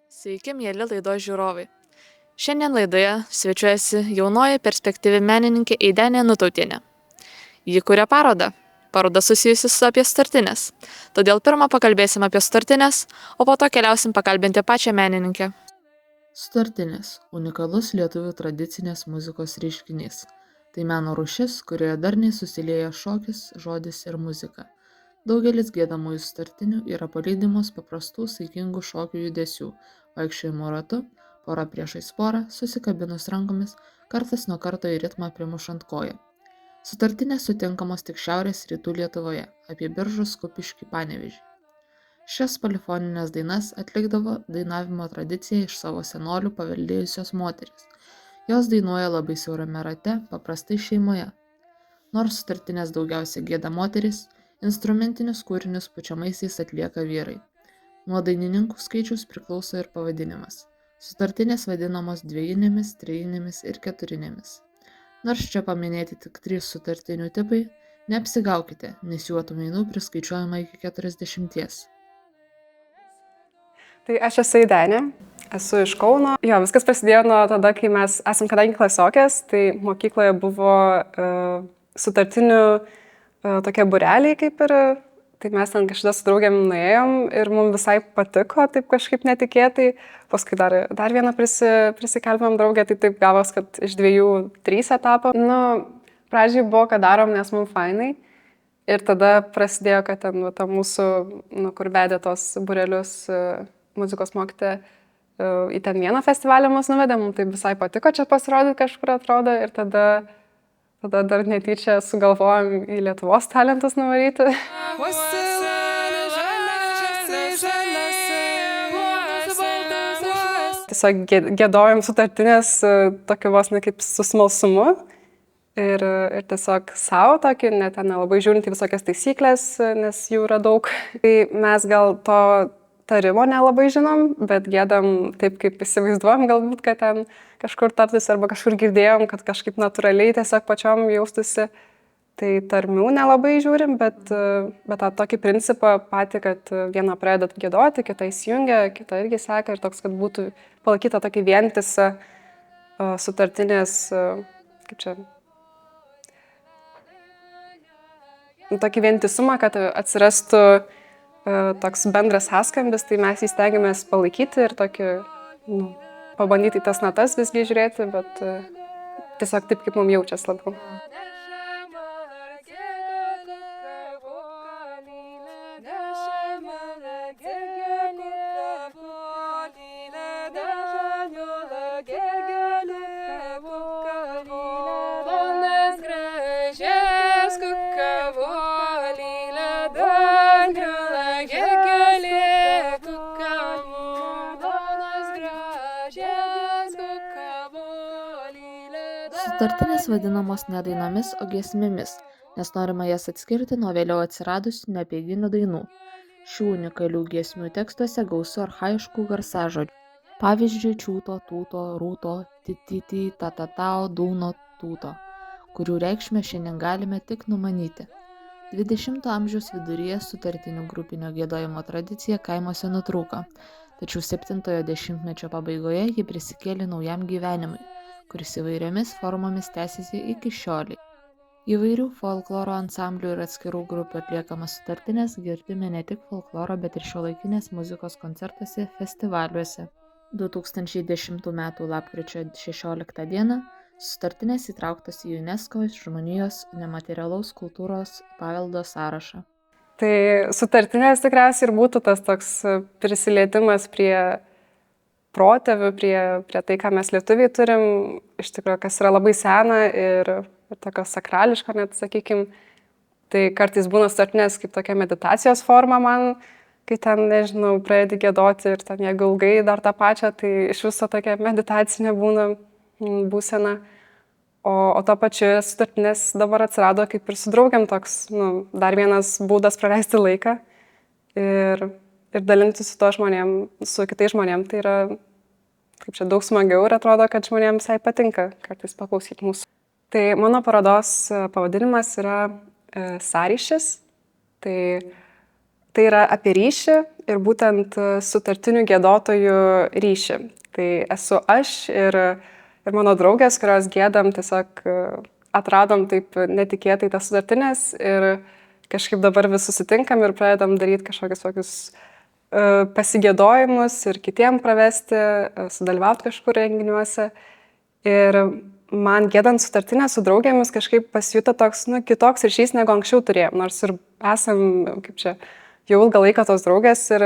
Sveiki, mėly laidos žiūrovai. Šiandien laidoje svečiuojasi jaunoji perspektyvi menininkė Aidenė Nutautienė. Ji kuria parodą. Paroda susijusi su apie sutartines. Todėl pirmą pakalbėsim apie sutartines, o po to keliausim pakalbinti pačią menininkę. Sutartinės – unikalus lietuvių tradicinės muzikos reiškinys. Tai meno rūšis, kurioje darniai susilieja šokis, žodis ir muzika. Daugelis giedamųjų sutartinių yra palydimos paprastų saikingų šokių judesių, vaikščiojimo ratu, pora priešais porą, susikabinus rankomis, kartas nuo karto į ritmą primušant koją. Sutartinės sutinkamos tik šiaurės rytų Lietuvoje, apie Biržus, Kupiškį, Panevėžį. Šias polifonines dainas atlikdavo dainavimo tradiciją iš savo senolių paveldėjusios moterys. Jos dainuoja labai siaurame rate, paprastai šeimoje. Nors sutartinės daugiausiai gieda moterys, instrumentinius kūrinius pučiamaisiais atlieka vyrai. Nuo dainininkų skaičiaus priklauso ir pavadinimas. Sutartinės vadinamos dvejinėmis, trejinėmis ir keturinėmis. Nors čia paminėti tik 3 sutartinių tipai, neapsigaukite, nes jų atmainų priskaičiuojama iki 40. Tai aš esu Aidenė, esu iš Kauno. Viskas prasidėjo nuo tada, kai mes esam kadangi klasiokės, tai mokykloje buvo sutartinių tokie būreliai kaip ir, tai mes ten kažkada su draugėm nuėjom ir mums visai patiko, taip kažkaip netikėtai. Paskui dar vieną prisikalbėm draugę, tai taip gavos, kad iš 2 3 etapą. Pradžiai buvo, kad darom, nes mums fainai. Ir tada prasidėjo, kad ten ta mūsų, kur vedė tos būrelius muzikos mokytoja, į ten vieną festivalį mus nuvedė, mums tai visai patiko čia pasirodyti kažkur atrodo. Ir tada dar netyčia sugalvojom į Lietuvos talentus nuvaryti. Tiesiog giedojom sutartinės tokio vos ne kaip su smalsumu ir tiesiog savo tokį, net nelabai žiūrint į visokias taisyklės, nes jų yra daug. Tai mes gal to tarimo nelabai žinom, bet giedam taip, kaip įsivaizduojam, galbūt, kad ten kažkur tartis arba kažkur girdėjom, kad kažkaip natūraliai tiesiog pačiom jaustusi. Tai tarmių nelabai žiūrim, bet tą tokį principą patį, kad vieną pradedat giedoti, kitą įsijungia, kitą irgi seka ir toks, kad būtų palaikyta tokį vientisą sutartinės, kaip čia, tokį vientisumą, kad atsirastų toks bendras sąskambis, tai mes jį stengiamės palaikyti ir tokį, pabandyti į tas natas visgi žiūrėti, bet tiesiog taip, kaip mums jaučias labiau. Sutartinės vadinamos ne dainomis, o giesmėmis, nes norima jas atskirti nuo vėliau atsiradusių neapeiginių dainų. Šių unikalių giesmių tekstuose gausu archaiškų garsažodžių. Pavyzdžiui, čiūto, tūto, rūto, tityti, tatatao, dūno, tūto, kurių reikšmę šiandien galime tik numanyti. 20 amžiaus viduryje sutartinių grupinio giedojimo tradicija kaimuose nutrūko, tačiau 70-ojo dešimtmečio pabaigoje ji prisikėlė naujam gyvenimui, kuris įvairiomis formomis tęsiasi iki šiolei. Įvairių folkloro ansamblių ir atskirų grupių atliekamas sutartinės girdime ne tik folkloro, bet ir šiuolaikinės muzikos koncertuose, festivaliuose. 2010 m. lapkričio 16 d. sutartinės įtrauktos į UNESCO žmonijos nematerialaus kultūros paveldo sąrašą. Tai sutartinės tikriausiai ir būtų tas toks prisilietimas prie protėvių, prie tai, ką mes lietuviai turim, iš tikrųjų, kas yra labai sena ir tokio sakrališko, net sakykim. Tai kartais būna sutartinės kaip tokia meditacijos forma man, kai ten, nežinau, pradedi giedoti ir ten jeigu ilgai dar tą pačią, tai iš viso tokia meditacinė būna būsena. O to pačiu sutartinės dabar atsirado kaip ir su draugiam toks, dar vienas būdas praleisti laiką ir dalintis su kitais žmonėm, tai yra kaip čia daug smagiau ir atrodo, kad žmonėms visai patinka kartais paklausyti mūsų. Tai mano parodos pavadinimas yra Sąryšis. Tai Tai yra apie ryšį ir būtent sutartinių giedotojų ryšį. Tai esu aš ir mano draugės, kurios giedam, tiesiog atradom taip netikėtai tas sutartinės ir kažkaip dabar vis susitinkam ir pradedam daryti kažkokius tokius pasigėdojimus ir kitiem pravesti, sudalyvauti kažkur renginiuose. Ir man giedant sutartinę su draugėmis kažkaip pasijuto toks, kitoks ryšys negu anksčiau turėjom, nors ir esam, kaip čia, jau ilgą laiką tos draugės ir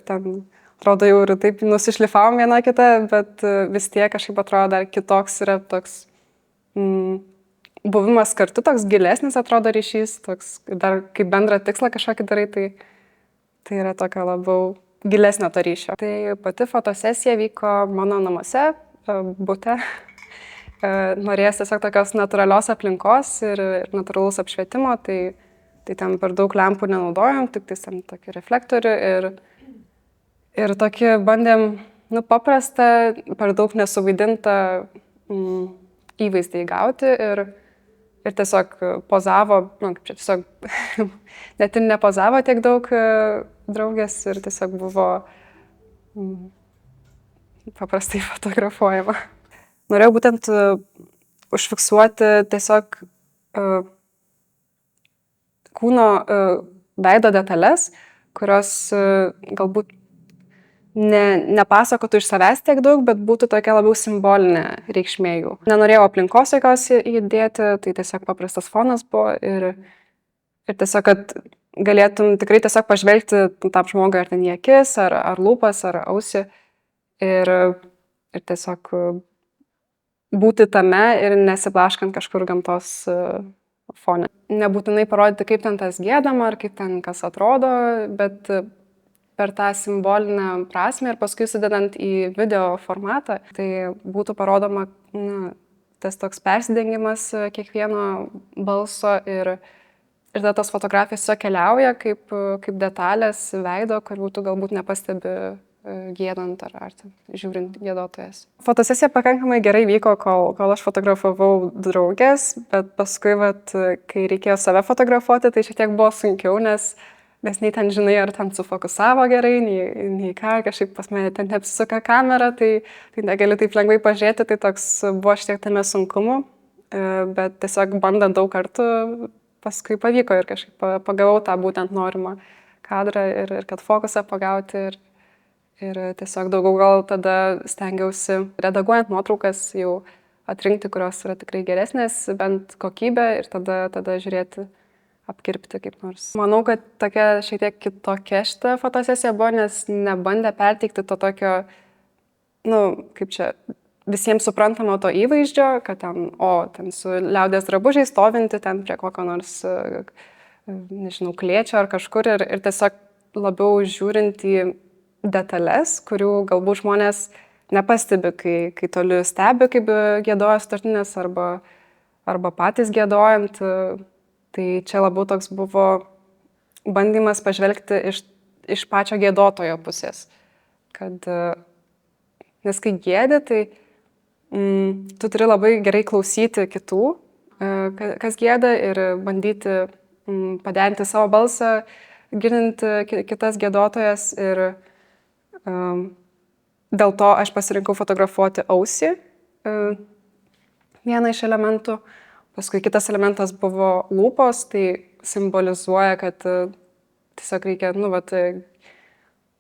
ten, atrodo, jau ir taip nusišlifavom vieną kitą, bet vis tiek kažkaip atrodo dar kitoks yra toks buvimas kartu, toks gilesnis atrodo ryšys, toks dar kaip bendrą tikslą kažkokį darai, tai yra tokio labiau gilesnio to ryšio. Tai pati fotosesija vyko mano namuose, bute. Norėjęs tiesiog tokios natūralios aplinkos ir natūralaus apšvietimo, tai ten per daug lempų nenaudojom, tik ten tokį reflektorių ir tokį bandėm, paprastą, per daug nesuvaidintą įvaizdį įgauti ir tiesiog pozavo, kaip čia tiesiog net ir nepozavo tiek daug draugės ir tiesiog buvo paprastai fotografuojama. Norėjau būtent užfiksuoti tiesiog kūno veido detalės, kurios galbūt nepasakotų iš savęs tiek daug, bet būtų tokia labiau simbolinė reikšmė jų. Nenorėjau aplinkos jokios įdėti, tai tiesiog paprastas fonas buvo ir tiesiog, kad galėtum tikrai tiesiog pažvelgti tam žmogui ar ten į akis, ar lūpas, ar ausį ir tiesiog būti tame ir nesiblaškant kažkur gamtos fone. Nebūtinai parodyti, kaip ten tas giedama ar kaip ten kas atrodo, bet per tą simbolinę prasme ir paskui sudedant į video formatą, tai būtų parodoma tas toks persidengimas kiekvieno balso ir tada tos fotografijos tiesiog keliauja kaip detalės veido, kur būtų galbūt nepastebi giedant ar žiūrint giedotojas. Fotosesija pakankamai gerai vyko, kol aš fotografavau draugės, bet paskui, kai reikėjo save fotografuoti, tai šiek tiek buvo sunkiau, nes nei ten žinai, ar ten sufokusavo gerai, nei ką, kažkaip pas mane ten neapsisuka kamera, tai negali taip lengvai pažiūrėti, tai toks buvo šiek tiek tame sunkumu, bet tiesiog bandant daug kartų paskui pavyko ir kažkaip pagavau tą būtent norimą kadrą ir kad fokusą pagauti ir tiesiog daugiau gal tada stengiausi redaguojant nuotraukas jau atrinkti, kurios yra tikrai geresnės, bent kokybę ir tada žiūrėti, apkirpti kaip nors. Manau, kad tokia šiek tiek kitokia šita fotosesija buvo, nes nebandė perteikti to tokio, kaip čia, visiems suprantamo to įvaizdžio, kad ten su liaudies drabužiais stovinti ten prie kokio nors, nežinau, kliečio ar kažkur ir tiesiog labiau žiūrint į detalės, kurių galbūt žmonės nepastebi, kai toli stebi, kaip giedoja sutartinės arba patys giedojant. Tai čia labiau toks buvo bandymas pažvelgti iš pačio giedotojo pusės. Nes kai giedi, tai tu turi labai gerai klausyti kitų, kas gieda ir bandyti paderinti savo balsą, girdint kitas giedotojas ir dėl to aš pasirinkau fotografuoti ausį, vieną iš elementų. Paskui kitas elementas buvo lūpos, tai simbolizuoja, kad tiesiog reikia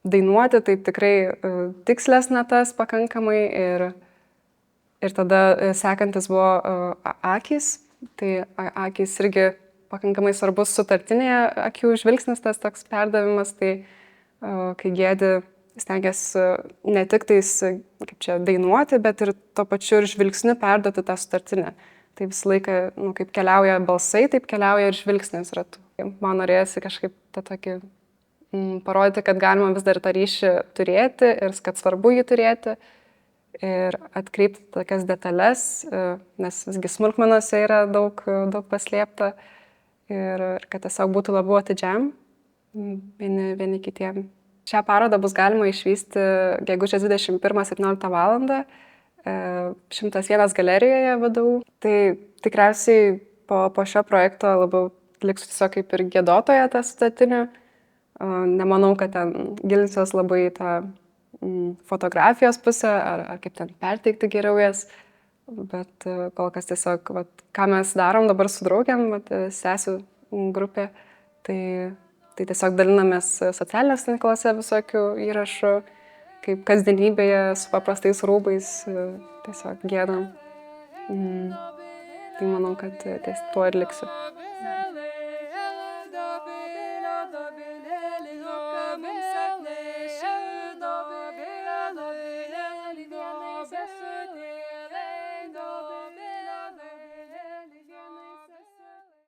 dainuoti, taip tikrai tikslės natas pakankamai ir tada sekantis buvo akys, tai akys irgi pakankamai svarbus sutartinėje akių žvilgsnis, tas toks perdavimas, tai kai giedi stengiasi ne tik tais, kaip čia, dainuoti, bet ir tuo pačiu ir žvilgsniu perduoti tą sutartinę. Tai visą laiką, kaip keliauja balsai, taip keliauja ir žvilgsnis ratu. Man norėjosi kažkaip tą tokį parodyti, kad galima vis dar tą ryšį turėti ir kad svarbu jį turėti ir atkreipti tokias detalės, nes visgi smulkmenose yra daug paslėpta ir kad tiesiog būtų labiau atidžiam vieni kitiem. Šią parodą bus galima išvysti gegužės 21-17 val. 101 galerijoje VDU. Tai tikriausiai po šio projekto labiau liksiu tiesiog kaip ir giedotoja tą sutartinių. Nemanau, kad ten gilinsiuos labai į tą fotografijos pusę, ar kaip ten perteikti geriau jas, bet kol kas tiesiog, vat, ką mes darom dabar su draugiam, sesių grupė, tai tiesiog dalinamės socialinės tinklose visokių įrašų, kaip kasdienybėje su paprastais rūbais tiesiog gėdam. Tai manau, kad ties tuo ir liksiu.